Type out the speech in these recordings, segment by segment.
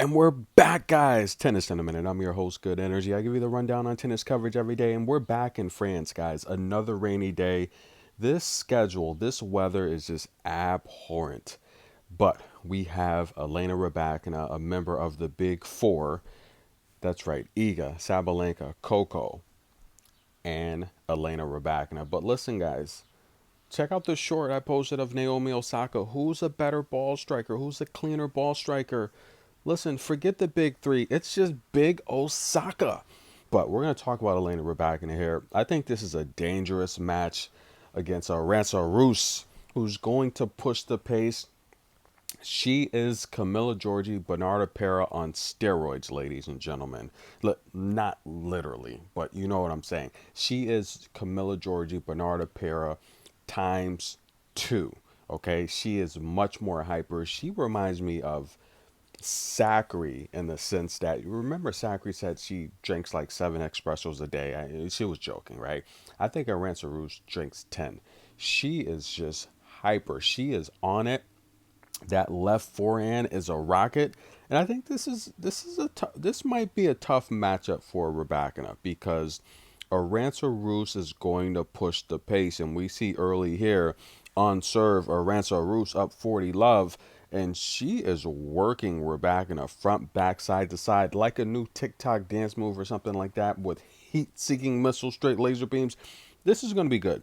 And we're back, guys. Tennis in a minute. I'm your host, Good Energy. I give you the rundown on tennis coverage every day, and we're back in France, guys. Another rainy day. This schedule, this weather is just abhorrent. But we have Elena Rybakina, a member of the Big Four. That's right, Iga, Sabalenka, Coco, and Elena Rybakina. But listen, guys, check out the short I posted of Naomi Osaka. Who's a better ball striker? Who's a cleaner ball striker? Listen, forget the big three. It's just big Osaka. But we're going to talk about Elena Rybakina here. I think this is a dangerous match against Arantxa Rus, who's going to push the pace. She is Camilla Giorgi, Bernarda Pera on steroids, ladies and gentlemen. Not literally, but you know what I'm saying. She is Camilla Giorgi, Bernarda Pera times two. Okay, she is much more hyper. She reminds me of Zachary in the sense that you remember Zachary said she drinks like 7 espressos a day. She was joking, right? I think Arantxa Rus drinks 10. She is just hyper. She is on it. That left forehand is a rocket, and I think this might be a tough matchup for Rybakina because Arantxa Rus is going to push the pace, and we see early here on serve Arantxa Rus up 40 love, and she is working Rybakina front, back, side to side like a new TikTok dance move or something like that with heat-seeking missiles, straight laser beams. This is going to be good.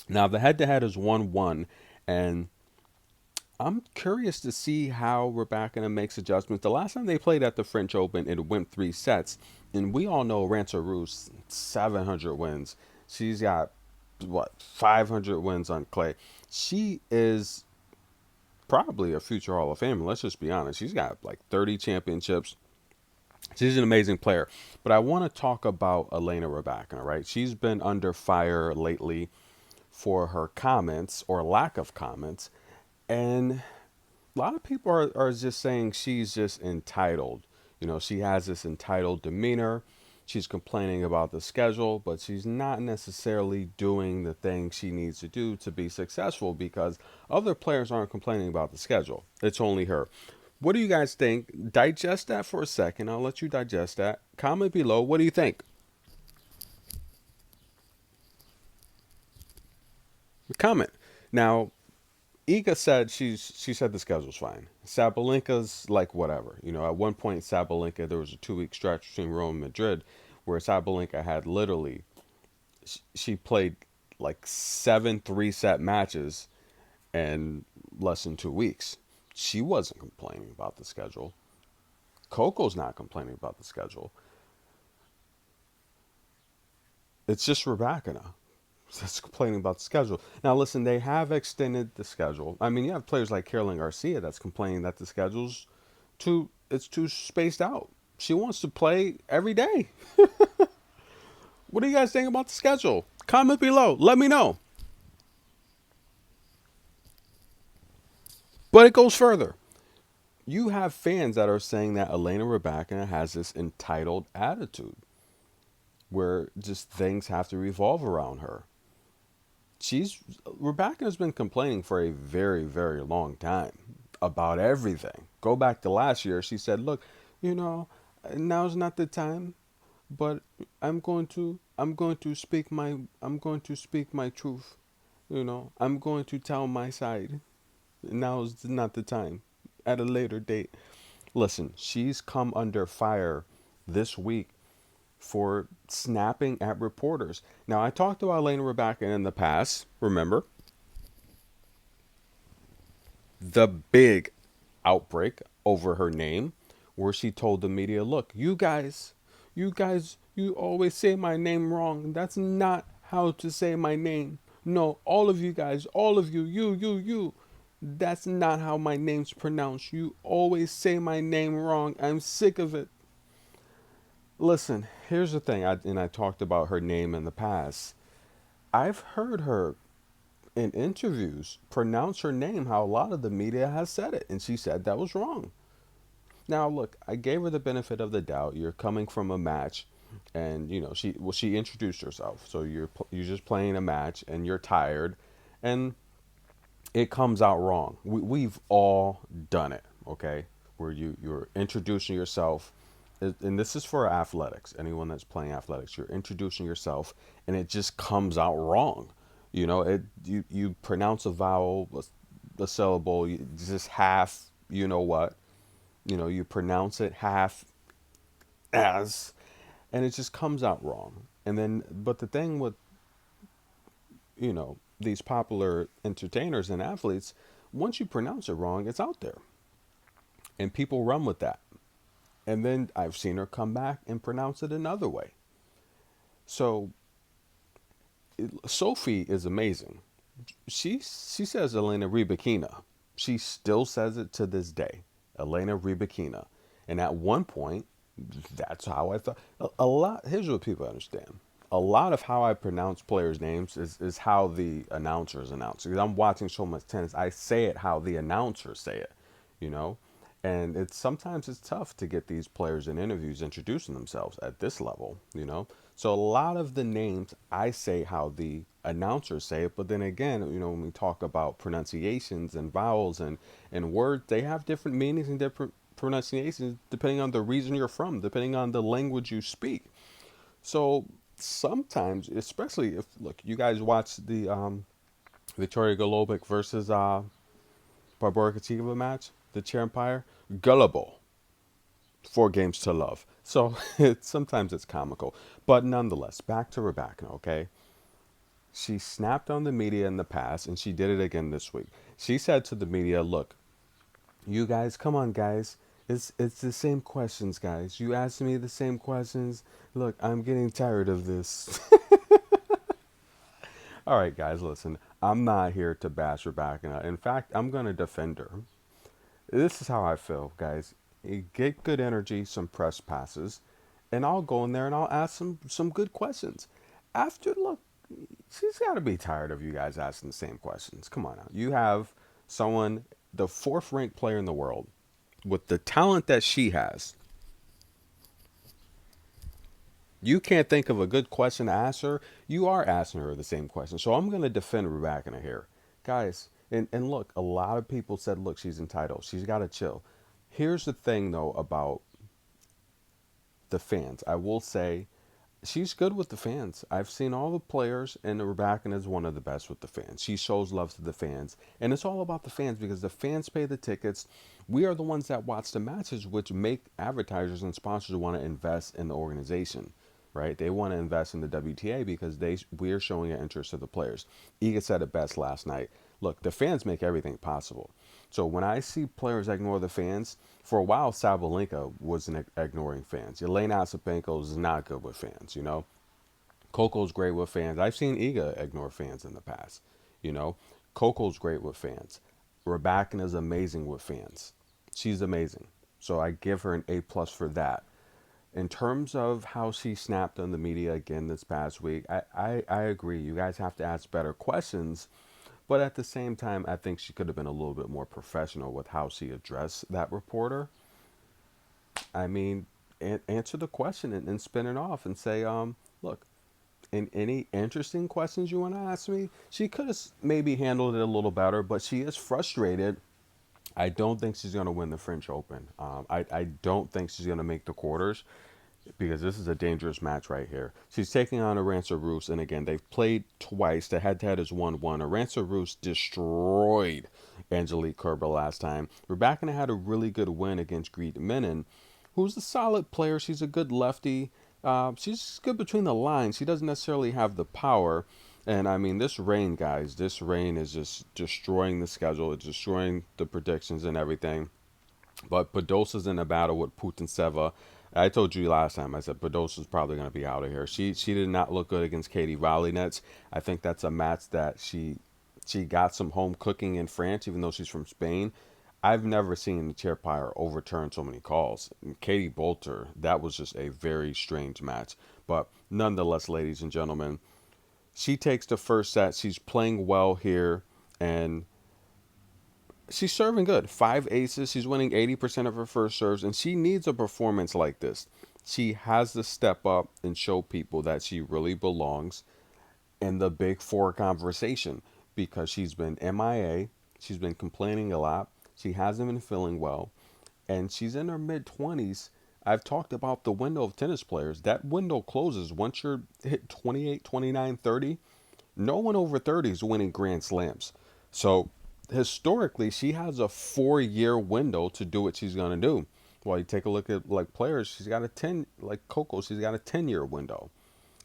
Now the head-to-head is 1-1, and I'm curious to see how Rybakina makes adjustments. The last time they played at the French Open, it went 3 sets, and we all know Arantxa Rus 700 wins. She's got what 500 wins on clay. She is probably a future Hall of Famer. Let's just be honest. She's got like 30 championships. She's an amazing player. But I want to talk about Elena Rybakina, right? She's been under fire lately for her comments or lack of comments. And a lot of people are just saying she's just entitled. You know, she has this entitled demeanor. She's complaining about the schedule, but she's not necessarily doing the things she needs to do to be successful because other players aren't complaining about the schedule. It's only her. What do you guys think? Digest that for a second. I'll let you digest that. Comment below. What do you think? Comment. Now, Iga said she said the schedule's fine. Sabalenka's like whatever. You know, at one point Sabalenka there was a 2 week stretch between Rome and Madrid where Sabalenka had literally she played like 7 3-set matches in less than 2 weeks. She wasn't complaining about the schedule. Coco's not complaining about the schedule. It's just Rybakina that's complaining about the schedule. Now, listen, they have extended the schedule. I mean, you have players like Caroline Garcia that's complaining that the schedule's too spaced out. She wants to play every day. What do you guys think about the schedule? Comment below. Let me know. But it goes further. You have fans that are saying that Elena Rybakina has this entitled attitude where just things have to revolve around her. She's Rebecca's been complaining for a very, very long time about everything. Go back to last year. She said, "Look, you know, now's not the time, but I'm going to speak my truth. You know, I'm going to tell my side. Now's not the time. At a later date." Listen, she's come under fire this week for snapping at reporters. Now, I talked to Elena Rybakina in the past, remember? The big outbreak over her name, where she told the media, look, you always say my name wrong. That's not how to say my name. No, all of you guys, all of you, you. That's not how my name's pronounced. You always say my name wrong. I'm sick of it. Listen, here's the thing, and I talked about her name in the past. I've heard her in interviews pronounce her name how a lot of the media has said it, and she said that was wrong. Now, look, I gave her the benefit of the doubt. You're coming from a match, and you know she introduced herself, so you're just playing a match, and you're tired, and it comes out wrong. We've all done it, okay? where you're introducing yourself, and this is for athletics. Anyone that's playing athletics, you're introducing yourself, and it just comes out wrong. You pronounce a vowel, a syllable, just half. You know what? You pronounce it half as, and it just comes out wrong. And then, but the thing with these popular entertainers and athletes, once you pronounce it wrong, it's out there, and people run with that. And then I've seen her come back and pronounce it another way. So Sophie is amazing. She says Elena Rybakina. She still says it to this day, Elena Rybakina. And at one point, that's how I thought. A lot. Here's what people understand. A lot of how I pronounce players' names is how the announcers announce. Because I'm watching so much tennis, I say it how the announcers say it. You know, and it's sometimes it's tough to get these players in interviews introducing themselves at this level. So a lot of the names I say how the announcers say it, but then again, when we talk about pronunciations and vowels and words, they have different meanings and different pronunciations depending on the region you're from, depending on the language you speak. So sometimes, especially if look, you guys watch the Victoria Golobic versus Barbara Katigova match, the Chair Empire, gullible, 4 games to love. So sometimes it's comical, but nonetheless, back to Rebecca. Okay, she snapped on the media in the past, and she did it again this week. She said to the media, "Look, you guys, come on, guys. It's the same questions, guys. You asked me the same questions. Look, I'm getting tired of this." All right, guys, listen. I'm not here to bash Rebecca. In fact, I'm gonna defend her. This is how I feel, guys. You get good energy, some press passes, and I'll go in there and I'll ask some good questions. After look, she's got to be tired of you guys asking the same questions. Come on now. You have someone, the fourth ranked player in the world, with the talent that she has. You can't think of a good question to ask her. You are asking her the same question. So I'm going to defend Rebecca here. Guys, and look, a lot of people said, look, she's entitled. She's got to chill. Here's the thing, though, about the fans. I will say she's good with the fans. I've seen all the players, and Rebecca is one of the best with the fans. She shows love to the fans, and it's all about the fans because the fans pay the tickets. We are the ones that watch the matches, which make advertisers and sponsors want to invest in the organization. Right? They want to invest in the WTA because we're showing an interest to the players. Iga said it best last night. Look, the fans make everything possible. So when I see players ignore the fans, for a while Sabalenka wasn't ignoring fans. Elena Ostapenko is not good with fans. Coco's great with fans. I've seen Iga ignore fans in the past. You know, Coco's great with fans. Rebecca is amazing with fans. She's amazing. So I give her an A+ for that. In terms of how she snapped on the media again this past week, I agree. You guys have to ask better questions. But at the same time, I think she could have been a little bit more professional with how she addressed that reporter. I mean, answer the question and spin it off and say, look, in any interesting questions you want to ask me, she could have maybe handled it a little better, but she is frustrated. I don't think she's going to win the French Open. I don't think she's going to make the quarters because this is a dangerous match right here. She's taking on Arantxa Rus, and again, they've played twice. The head-to-head is 1-1. Arantxa Rus destroyed Angelique Kerber last time. Rebecca had a really good win against Greet Minen, who's a solid player. She's a good lefty. She's good between the lines. She doesn't necessarily have the power. And I mean, this rain, guys, this rain is just destroying the schedule. It's destroying the predictions and everything. But Podolska's in a battle with Putintseva. I told you last time, I said Podolska's probably going to be out of here. She did not look good against Katie Nets. I think that's a match that she got some home cooking in France, even though she's from Spain. I've never seen the chair pyre overturn so many calls. And Katie Bolter, that was just a very strange match. But nonetheless, ladies and gentlemen, she takes the first set. She's playing well here, and she's serving good. 5 aces. She's winning 80% of her first serves, and she needs a performance like this. She has to step up and show people that she really belongs in the big four conversation because she's been MIA. She's been complaining a lot. She hasn't been feeling well. and she's in her mid 20s. I've talked about the window of tennis players. That window closes once you're hit 28, 29, 30. No one over 30 is winning Grand Slams. So historically, she has a 4 year window to do what she's going to do. Well, you take a look at like players, she's got a 10, like Coco, she's got a 10-year window.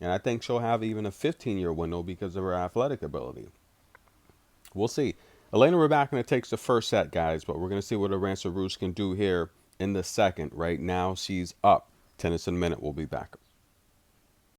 And I think she'll have even a 15-year window because of her athletic ability. We'll see. Elena Rybakina takes the first set, guys, but we're going to see what Arantxa Rus can do here in the second. Right now, she's up. Tennis in a minute. We'll be back.